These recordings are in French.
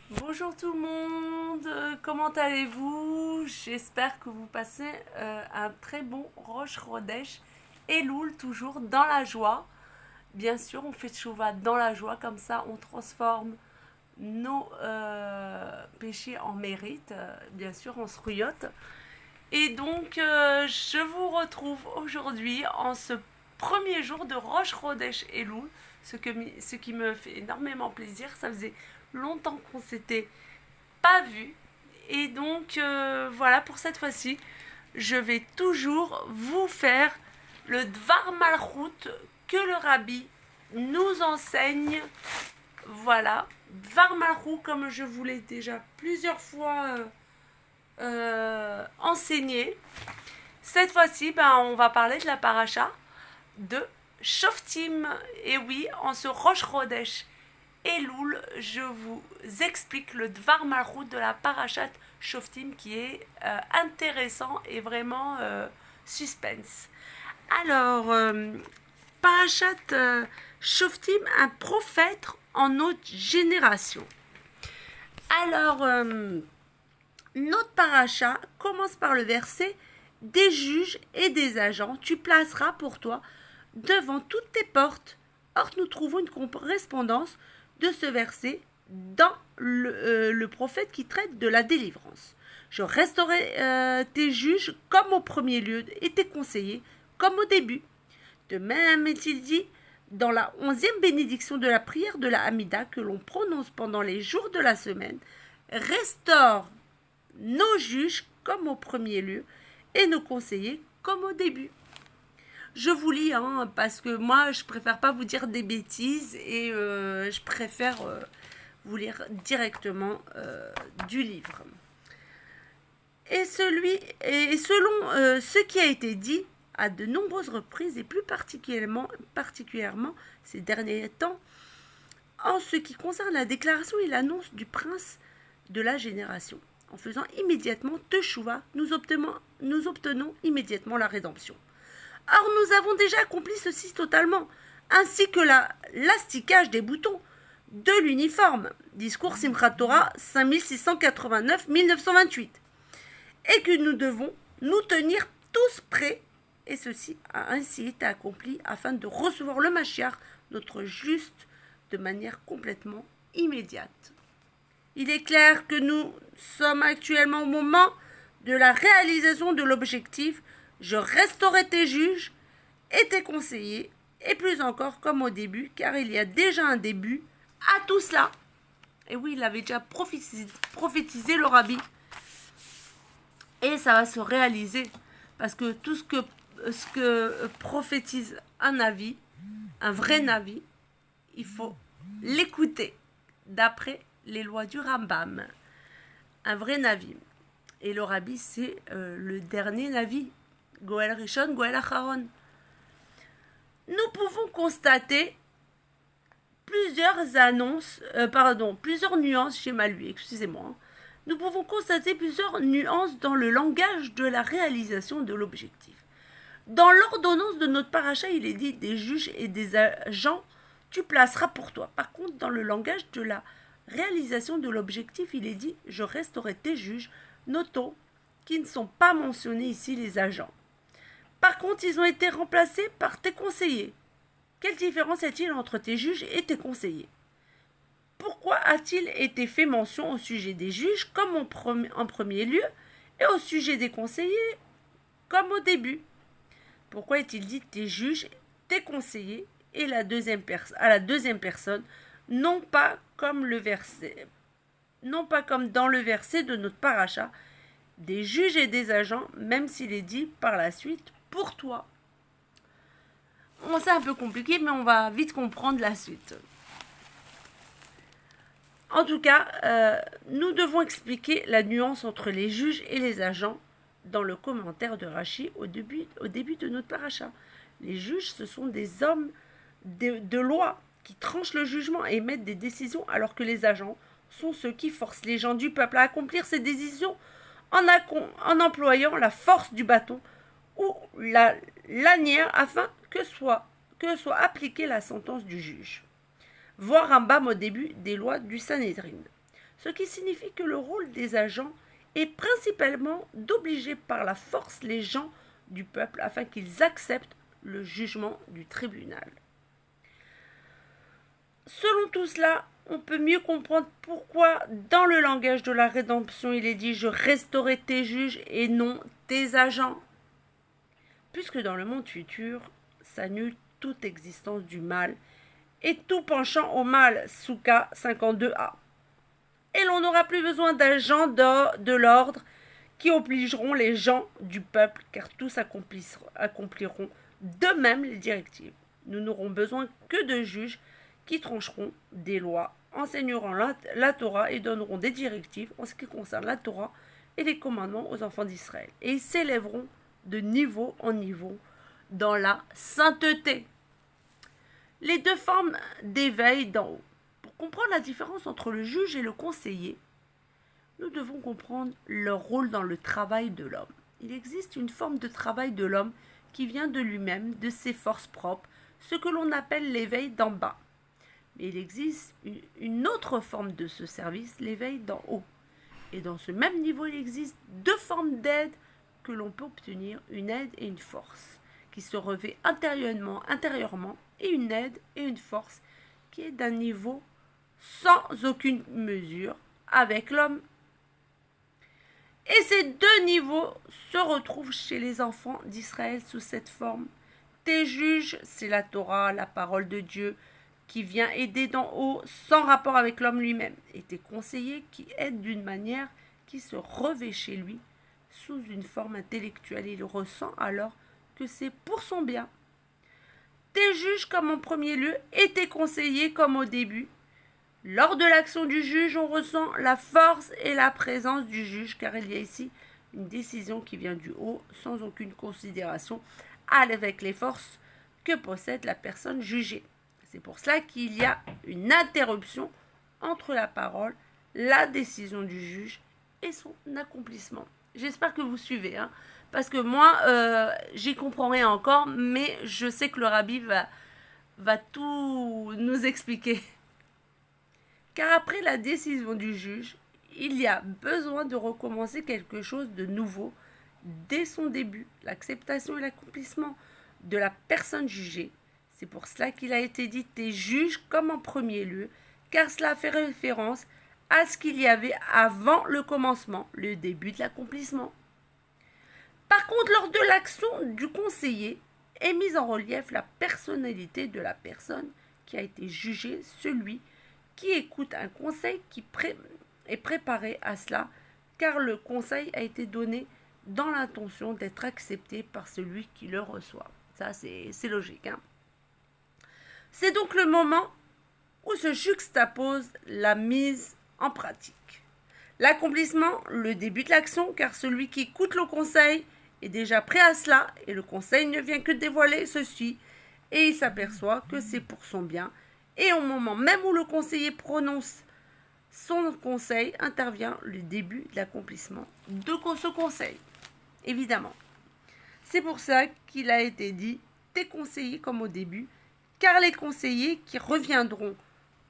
Bonjour tout le monde, comment allez-vous? J'espère que vous passez un très bon Rosh Chodesh Elul, toujours dans la joie. Bien sûr, on fait Tchouva dans la joie, comme ça on transforme nos péchés en mérite. Bien sûr, on se rouillote. Et donc, je vous retrouve aujourd'hui en ce premier jour de Rosh Chodesh Elul, ce qui me fait énormément plaisir. Ça faisait longtemps qu'on s'était pas vu. Et donc, voilà, pour cette fois-ci, je vais toujours vous faire le Dvar Malchut que le rabbi nous enseigne. Voilà, Dvar Malchut, comme je vous l'ai déjà plusieurs fois enseigné. Cette fois-ci, on va parler de la paracha de Shoftim. Et oui, en ce Rosh Chodesh Elul, je vous explique le Dvar Malchut de la parachat Shoftim qui est intéressant et vraiment suspense. Alors, parachat Shoftim, un prophète en notre génération. Alors, notre paracha commence par le verset: des juges et des agents, tu placeras pour toi devant toutes tes portes. Or, nous trouvons une correspondance de ce verset dans le prophète qui traite de la délivrance. Je restaurerai tes juges comme au premier lieu et tes conseillers comme au début. De même est-il dit dans la 11e bénédiction de la prière de la Hamida que l'on prononce pendant les jours de la semaine: restaure nos juges comme au premier lieu et nos conseillers comme au début. Je vous lis, parce que moi, je préfère pas vous dire des bêtises et je préfère vous lire directement du livre. Et selon ce qui a été dit à de nombreuses reprises et plus particulièrement ces derniers temps, en ce qui concerne la déclaration et l'annonce du prince de la génération. En faisant immédiatement Teshuvah, nous obtenons immédiatement la rédemption. Or, nous avons déjà accompli ceci totalement, ainsi que l'asticage des boutons de l'uniforme. Discours Simchat Torah 5689-1928. Et que nous devons nous tenir tous prêts, et ceci a ainsi été accompli afin de recevoir le Mashiach, notre juste, de manière complètement immédiate. Il est clair que nous sommes actuellement au moment de la réalisation de l'objectif: je restaurerai tes juges et tes conseillers, et plus encore comme au début, car il y a déjà un début à tout cela. Et oui, il avait déjà prophétisé le rabbi. Et ça va se réaliser, parce que tout ce que prophétise un navi, un vrai navi, il faut l'écouter d'après les lois du Rambam. Un vrai navi. Et le rabbi, c'est le dernier navi. Goël Rishon, Goël Acharon. Nous pouvons constater plusieurs nuances, j'ai mal lu, excusez-moi. Nous pouvons constater plusieurs nuances dans le langage de la réalisation de l'objectif. Dans l'ordonnance de notre paracha, il est dit: des juges et des agents, tu placeras pour toi. Par contre, dans le langage de la réalisation de l'objectif, il est dit: je resterai tes juges. Notons qu'ils ne sont pas mentionnés ici les agents. Par contre, ils ont été remplacés par tes conseillers. Quelle différence y a-t-il entre tes juges et tes conseillers? Pourquoi a-t-il été fait mention au sujet des juges comme en premier lieu et au sujet des conseillers comme au début? Pourquoi est-il dit tes juges, tes conseillers et à la deuxième personne, non pas comme dans le verset de notre paracha, des juges et des agents, même s'il est dit par la suite pour toi? Bon, c'est un peu compliqué, mais on va vite comprendre la suite. En tout cas, nous devons expliquer la nuance entre les juges et les agents dans le commentaire de Rashi au début de notre paracha. Les juges, ce sont des hommes de loi qui tranchent le jugement et émettent des décisions, alors que les agents sont ceux qui forcent les gens du peuple à accomplir ces décisions en employant la force du bâton ou la lanière afin que soit appliquée la sentence du juge. Voir Rambam au début des lois du Sanhédrin. ce qui signifie que le rôle des agents est principalement d'obliger par la force les gens du peuple afin qu'ils acceptent le jugement du tribunal. Selon tout cela, on peut mieux comprendre pourquoi dans le langage de la rédemption il est dit « je restaurerai tes juges et non tes agents ». Puisque dans le monde futur s'annule toute existence du mal et tout penchant au mal, Souka 52a. Et l'on n'aura plus besoin d'agents de l'ordre qui obligeront les gens du peuple, car tous accompliront d'eux-mêmes les directives. Nous n'aurons besoin que de juges qui trancheront des lois, enseigneront la Torah et donneront des directives en ce qui concerne la Torah et les commandements aux enfants d'Israël. Et ils s'élèveront de niveau en niveau dans la sainteté. Les deux formes d'éveil d'en haut. Pour comprendre la différence entre le juge et le conseiller, nous devons comprendre leur rôle dans le travail de l'homme. Il existe une forme de travail de l'homme qui vient de lui-même, de ses forces propres, ce que l'on appelle l'éveil d'en bas. Mais il existe une autre forme de ce service, l'éveil d'en haut. Et dans ce même niveau, il existe deux formes d'aide que l'on peut obtenir, une aide et une force, qui se revêt intérieurement, et une aide et une force qui est d'un niveau sans aucune mesure avec l'homme. Et ces deux niveaux se retrouvent chez les enfants d'Israël sous cette forme. Tes juges, c'est la Torah, la parole de Dieu, qui vient aider d'en haut sans rapport avec l'homme lui-même. Et tes conseillers qui aident d'une manière qui se revêt chez lui sous une forme intellectuelle. Il ressent alors que c'est pour son bien. Tes juges comme en premier lieu et tes conseillers comme au début. Lors de l'action du juge, on ressent la force et la présence du juge, car il y a ici une décision qui vient du haut, sans aucune considération, avec les forces que possède la personne jugée. C'est pour cela qu'il y a une interruption entre la parole, la décision du juge et son accomplissement. J'espère que vous suivez, parce que moi, j'y comprends rien encore, mais je sais que le rabbi va tout nous expliquer. Car après la décision du juge, il y a besoin de recommencer quelque chose de nouveau dès son début, l'acceptation et l'accomplissement de la personne jugée. C'est pour cela qu'il a été dit « tes juges » comme en premier lieu, car cela fait référence à ce qu'il y avait avant le commencement, le début de l'accomplissement. Par contre, lors de l'action du conseiller, est mise en relief la personnalité de la personne qui a été jugée, celui qui écoute un conseil qui est préparé à cela, car le conseil a été donné dans l'intention d'être accepté par celui qui le reçoit. Ça, c'est logique. C'est donc le moment où se juxtapose la mise en pratique. L'accomplissement, le début de l'action, car celui qui écoute le conseil est déjà prêt à cela, et le conseil ne vient que dévoiler ceci, et il s'aperçoit que c'est pour son bien. Et au moment même où le conseiller prononce son conseil, intervient le début de l'accomplissement de ce conseil. Évidemment. C'est pour ça qu'il a été dit « tes conseillers » comme au début, car les conseillers qui reviendront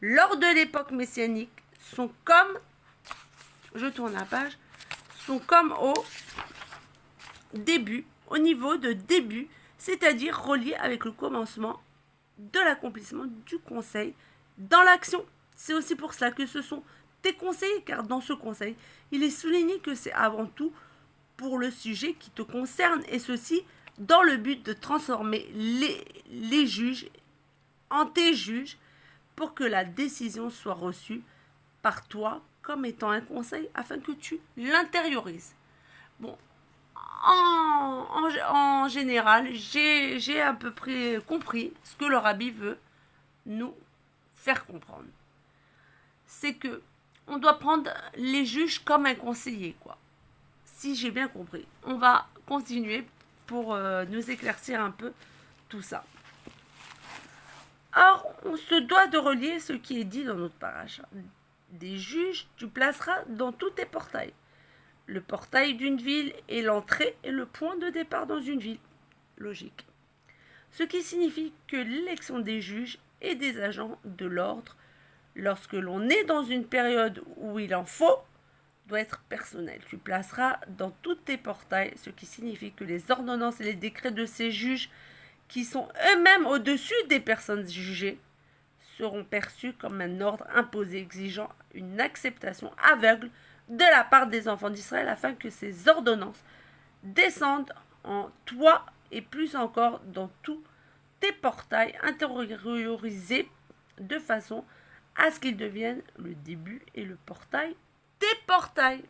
lors de l'époque messianique sont comme, je tourne la page, sont comme au début, au niveau de début, c'est-à-dire reliés avec le commencement de l'accomplissement du conseil dans l'action. C'est aussi pour cela que ce sont tes conseillers, car dans ce conseil, il est souligné que c'est avant tout pour le sujet qui te concerne, et ceci dans le but de transformer les juges en tes juges pour que la décision soit reçue par toi comme étant un conseil afin que tu l'intériorises. Bon, en général, j'ai à peu près compris ce que le rabbi veut nous faire comprendre. C'est que on doit prendre les juges comme un conseiller, quoi. Si j'ai bien compris. On va continuer pour nous éclaircir un peu tout ça. Or, on se doit de relier ce qui est dit dans notre paracha. Des juges, tu placeras dans tous tes portails. Le portail d'une ville est l'entrée et le point de départ dans une ville. Logique. Ce qui signifie que l'élection des juges et des agents de l'ordre lorsque l'on est dans une période où il en faut, doit être personnel. Tu placeras dans tous tes portails, ce qui signifie que les ordonnances et les décrets de ces juges, qui sont eux-mêmes au-dessus des personnes jugées, seront perçus comme un ordre imposé exigeant une acceptation aveugle de la part des enfants d'Israël afin que ces ordonnances descendent en toi et plus encore dans tous tes portails intériorisés de façon à ce qu'ils deviennent le début et le portail des portails.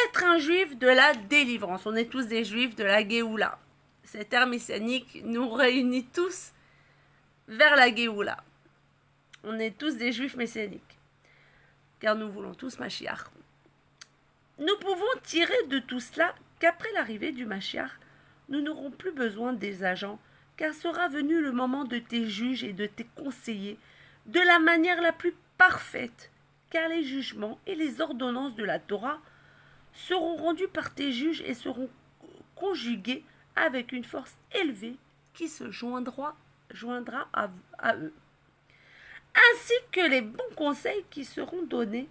Être un juif de la délivrance. On est tous des juifs de la Géoula. Cette ère messianique nous réunit tous vers la Géoula. On est tous des juifs messianiques, car nous voulons tous Mashiach. Nous pouvons tirer de tout cela qu'après l'arrivée du Mashiach, nous n'aurons plus besoin des agents, car sera venu le moment de tes juges et de tes conseillers de la manière la plus parfaite, car les jugements et les ordonnances de la Torah seront rendus par tes juges et seront conjugués avec une force élevée qui se joindra à eux, ainsi que les bons conseils qui seront donnés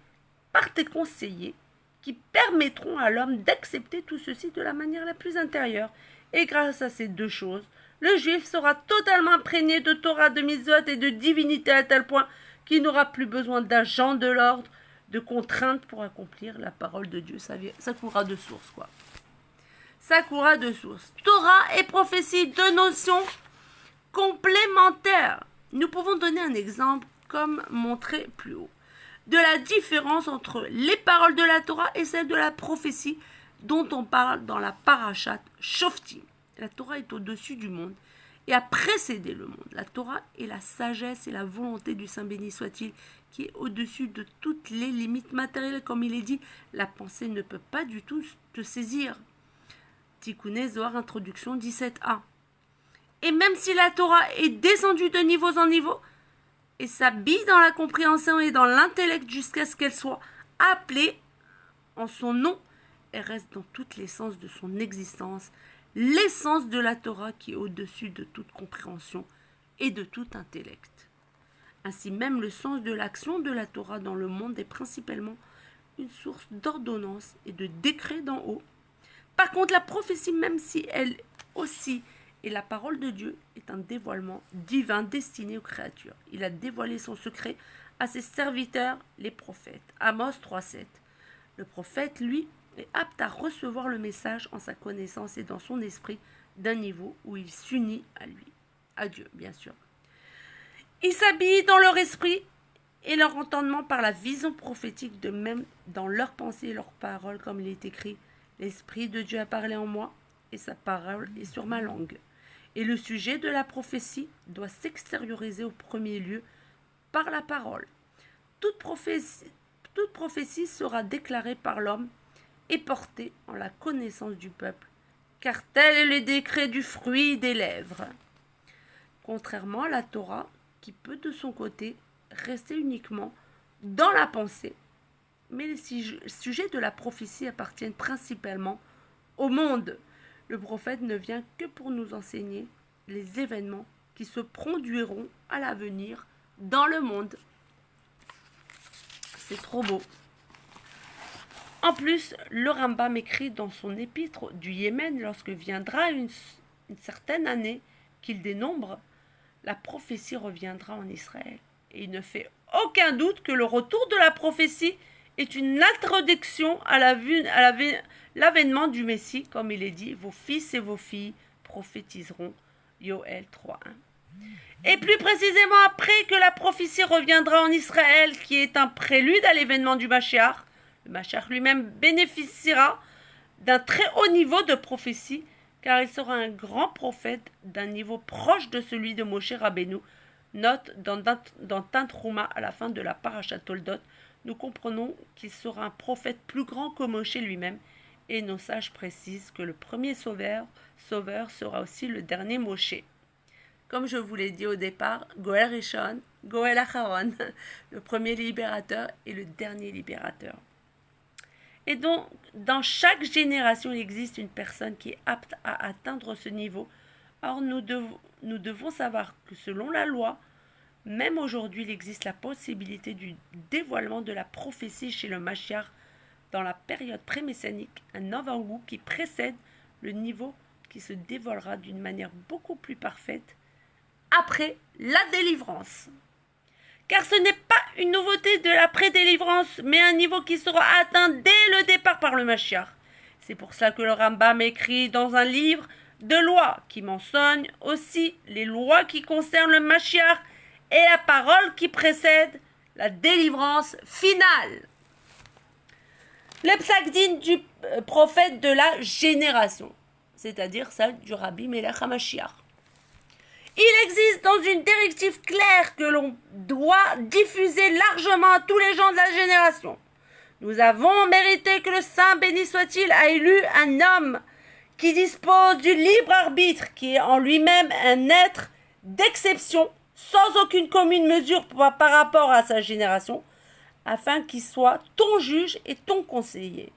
par tes conseillers, qui permettront à l'homme d'accepter tout ceci de la manière la plus intérieure. Et grâce à ces deux choses, le juif sera totalement imprégné de Torah, de mitzvot et de divinité à tel point qu'il n'aura plus besoin d'agents de l'ordre, de contraintes pour accomplir la parole de Dieu. Ça courra de source, quoi. Ça courra de source. Torah et prophétie, deux notions complémentaires. Nous pouvons donner un exemple, comme montré plus haut, de la différence entre les paroles de la Torah et celles de la prophétie dont on parle dans la parashat Shoftim. La Torah est au-dessus du monde et a précédé le monde. La Torah est la sagesse et la volonté du Saint béni soit-il qui est au-dessus de toutes les limites matérielles. Comme il est dit, la pensée ne peut pas du tout te saisir. Tikkuné Zohar, introduction 17a. Et même si la Torah est descendue de niveaux en niveaux et s'habille dans la compréhension et dans l'intellect jusqu'à ce qu'elle soit appelée en son nom, elle reste dans toute l'essence de son existence, l'essence de la Torah qui est au-dessus de toute compréhension et de tout intellect. Ainsi même le sens de l'action de la Torah dans le monde est principalement une source d'ordonnance et de décret d'en haut. Par contre, la prophétie, même si elle aussi est la parole de Dieu, est un dévoilement divin destiné aux créatures. Il a dévoilé son secret à ses serviteurs, les prophètes. Amos 3,7. Le prophète, lui, est apte à recevoir le message en sa connaissance et dans son esprit d'un niveau où il s'unit à lui, à Dieu, bien sûr. Il s'habille dans leur esprit et leur entendement par la vision prophétique, de même dans leurs pensées et leurs paroles, comme il est écrit. L'Esprit de Dieu a parlé en moi et sa parole est sur ma langue. Et le sujet de la prophétie doit s'extérioriser au premier lieu par la parole. Toute prophétie sera déclarée par l'homme et portée en la connaissance du peuple, car tel est le décret du fruit des lèvres. Contrairement à la Torah, qui peut de son côté rester uniquement dans la pensée, mais les sujets de la prophétie appartiennent principalement au monde. Le prophète ne vient que pour nous enseigner les événements qui se produiront à l'avenir dans le monde. C'est trop beau. En plus, le Rambam écrit dans son épître du Yémen, lorsque viendra une certaine année qu'il dénombre, la prophétie reviendra en Israël. Et il ne fait aucun doute que le retour de la prophétie est une introduction à l'avènement du Messie, comme il est dit, vos fils et vos filles prophétiseront, Yoël 3.1. Et plus précisément après que la prophétie reviendra en Israël, qui est un prélude à l'événement du Mashiach, le Mashiach lui-même bénéficiera d'un très haut niveau de prophétie, car il sera un grand prophète d'un niveau proche de celui de Moshe Rabbeinu. Note dans Tantruma, à la fin de la Parashat Toldot, nous comprenons qu'il sera un prophète plus grand que Moshe lui-même, et nos sages précisent que le premier sauveur sera aussi le dernier Moshe. Comme je vous l'ai dit au départ, Goël Rishon, Goël Acharon, le premier libérateur et le dernier libérateur. Et donc, dans chaque génération, il existe une personne qui est apte à atteindre ce niveau. Or, nous devons savoir que selon la loi, Même aujourd'hui, il existe la possibilité du dévoilement de la prophétie chez le Mashiach dans la période pré-messianique, un avant-goût qui précède le niveau qui se dévoilera d'une manière beaucoup plus parfaite après la délivrance. Car ce n'est pas une nouveauté de la pré-délivrance, mais un niveau qui sera atteint dès le départ par le Mashiach. C'est pour ça que le Rambam écrit dans un livre de lois qui mentionne aussi les lois qui concernent le Mashiach et la parole qui précède la délivrance finale. Le psaq-din du prophète de la génération, c'est-à-dire celle du Rabbi Melech HaMashiach. Il existe dans une directive claire que l'on doit diffuser largement à tous les gens de la génération. Nous avons mérité que le Saint, béni soit-il, a élu un homme qui dispose du libre arbitre, qui est en lui-même un être d'exception, sans aucune commune mesure par rapport à sa génération, afin qu'il soit ton juge et ton conseiller.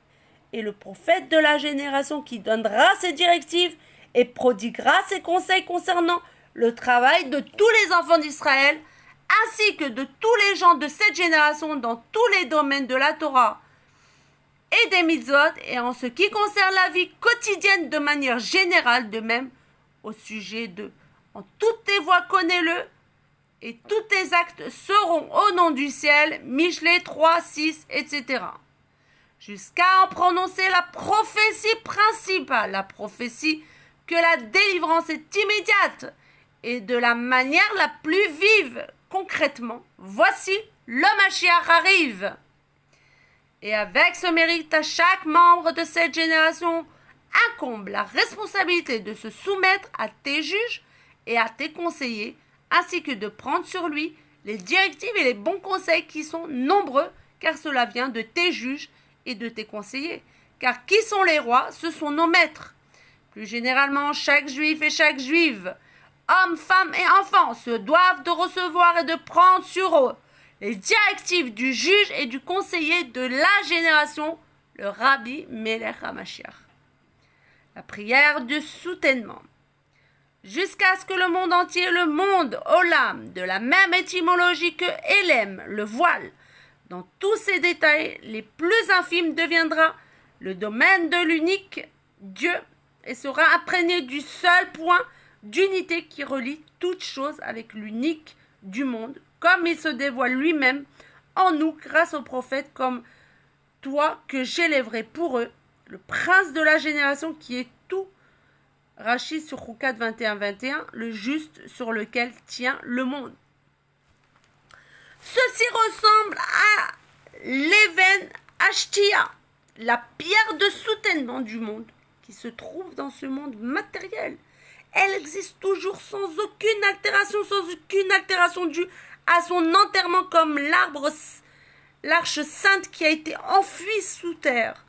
Et le prophète de la génération qui donnera ses directives et prodiguera ses conseils concernant le travail de tous les enfants d'Israël, ainsi que de tous les gens de cette génération dans tous les domaines de la Torah et des mitzvot, et en ce qui concerne la vie quotidienne de manière générale, de même au sujet de « En toutes tes voies connais-le, et tous tes actes seront au nom du ciel » Michelet 3, 6, etc. Jusqu'à en prononcer la prophétie principale, la prophétie que la délivrance est immédiate, et de la manière la plus vive, concrètement, voici le Mashiach arrive. Et avec ce mérite, à chaque membre de cette génération incombe la responsabilité de se soumettre à tes juges et à tes conseillers, ainsi que de prendre sur lui les directives et les bons conseils qui sont nombreux, car cela vient de tes juges et de tes conseillers. Car qui sont les rois? Ce sont nos maîtres. Plus généralement, chaque juif et chaque juive, hommes, femmes et enfants, se doivent de recevoir et de prendre sur eux les directives du juge et du conseiller de la génération, le Rabbi Melech HaMashiach. La prière de soutènement. Jusqu'à ce que le monde entier, le monde Olam, de la même étymologie que Elem, le voile, dans tous ses détails les plus infimes, deviendra le domaine de l'unique Dieu et sera imprégné du seul point d'unité qui relie toutes choses avec l'unique du monde, comme il se dévoile lui-même en nous grâce aux prophètes comme toi que j'élèverai pour eux, le prince de la génération qui est tout. Rachid sur Roukat 21-21, le juste sur lequel tient le monde. Ceci ressemble à l'Even Ashtia, la pierre de soutènement du monde qui se trouve dans ce monde matériel. Elle existe toujours sans aucune altération due à son enterrement comme l'arche sainte qui a été enfouie sous terre,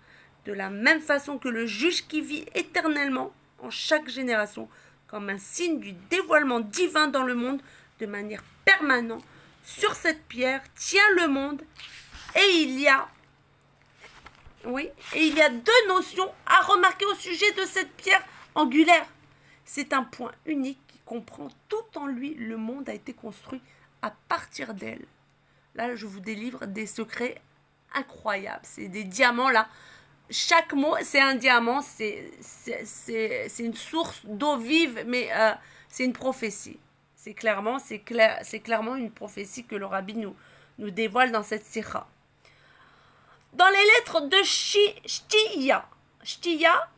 de la même façon que le juge qui vit éternellement en chaque génération, comme un signe du dévoilement divin dans le monde de manière permanente. Sur cette pierre tient le monde et il y a deux notions à remarquer au sujet de cette pierre angulaire. C'est un point unique qui comprend tout en lui. Le monde a été construit à partir d'elle. Là, je vous délivre des secrets incroyables. C'est des diamants là. Chaque mot, c'est un diamant. C'est une source d'eau vive, mais c'est une prophétie. C'est clairement une prophétie que le Rabbi nous dévoile dans cette sikha. Dans les lettres de Shtiya,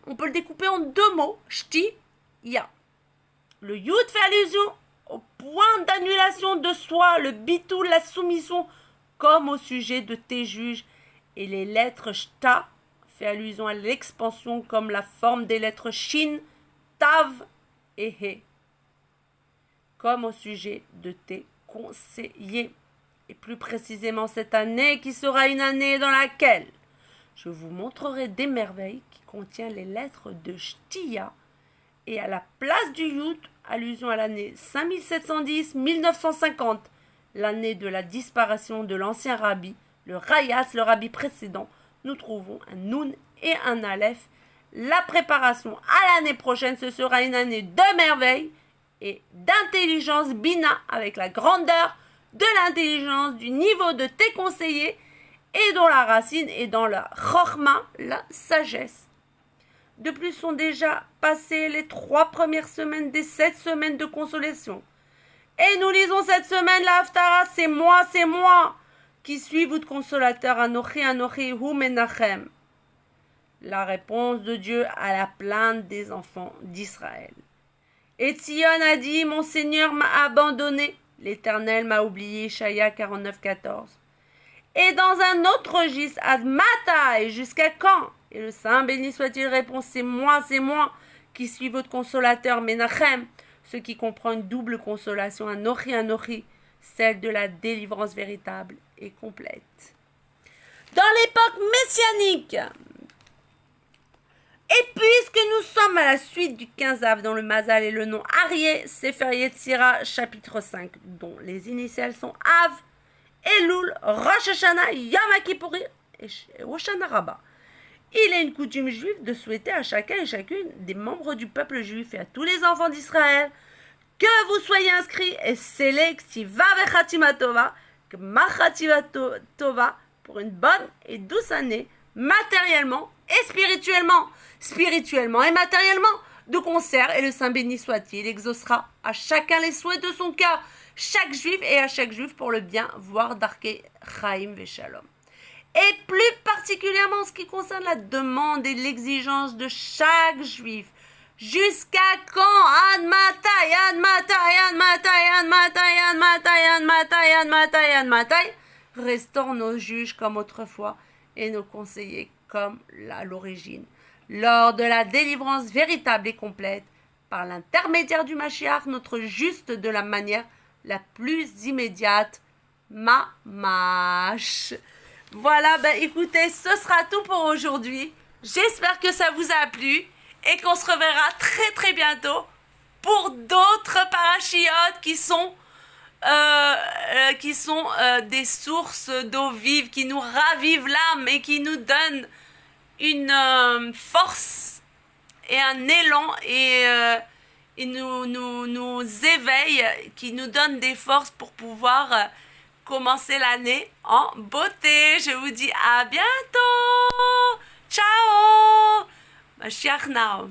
on peut le découper en deux mots. Shtiya. Le Yud fait allusion au point d'annulation de soi, le Bitul, la soumission, comme au sujet de tes juges. Et les lettres Shta fait allusion à l'expansion comme la forme des lettres Shin, Tav et He, comme au sujet de tes conseillers. Et plus précisément cette année qui sera une année dans laquelle je vous montrerai des merveilles qui contiennent les lettres de Shtiya et à la place du Yud, allusion à l'année 5710-1950, l'année de la disparition de l'ancien rabbi, le Rayas, le rabbi précédent, nous trouvons un Nun et un Aleph. La préparation à l'année prochaine, ce sera une année de merveilles et d'intelligence Bina avec la grandeur de l'intelligence, du niveau de tes conseillers, et dont la racine est dans la chorma, la sagesse. De plus sont déjà passées les 3 premières semaines des 7 semaines de consolation. Et nous lisons cette semaine la Haftara, c'est moi, qui suis votre consolateur, Anochi, Anochi, Hu Menachem. La réponse de Dieu à la plainte des enfants d'Israël. Et Tzion a dit, mon Seigneur m'a abandonné, l'Éternel m'a oublié, Ishaïa 49, 14. Et dans un autre registre, Admata, et jusqu'à quand? Et le Saint béni soit-il répond, c'est moi qui suis votre consolateur, Menachem, ce qui comprend une double consolation, Anochi, celle de la délivrance véritable et complète. Dans l'époque messianique, et puisque nous sommes à la suite du 15 Av dans le Mazal et le nom Arié, Sefer Yetzira, chapitre 5, dont les initiales sont Av, Elul, Rosh Hashanah, Yom Kippourim et Hoshana Rabbah. Il est une coutume juive de souhaiter à chacun et chacune des membres du peuple juif et à tous les enfants d'Israël que vous soyez inscrits et scellés Ktiva Vechatima Tova, Kmachativa Tova, pour une bonne et douce année, matériellement et spirituellement. Spirituellement et matériellement, de concert, et le Saint béni soit-il exaucera à chacun les souhaits de son cœur, chaque juif et à chaque juif pour le bien, voire d'Arké Chaim Veshalom. Et plus particulièrement en ce qui concerne la demande et l'exigence de chaque juif, jusqu'à quand? Ad matai, restons nos juges comme autrefois et nos conseillers comme à l'origine. Lors de la délivrance véritable et complète, par l'intermédiaire du Mashiach, notre juste de la manière la plus immédiate, Mamash. Voilà, écoutez, ce sera tout pour aujourd'hui. J'espère que ça vous a plu et qu'on se reverra très très bientôt pour d'autres parachiotes qui sont des sources d'eau vive, qui nous ravivent l'âme et qui nous donnent une force et un élan et nous éveillent, qui nous donnent des forces pour pouvoir commencer l'année en beauté. Je vous dis à bientôt. Ciao. Mashiach now.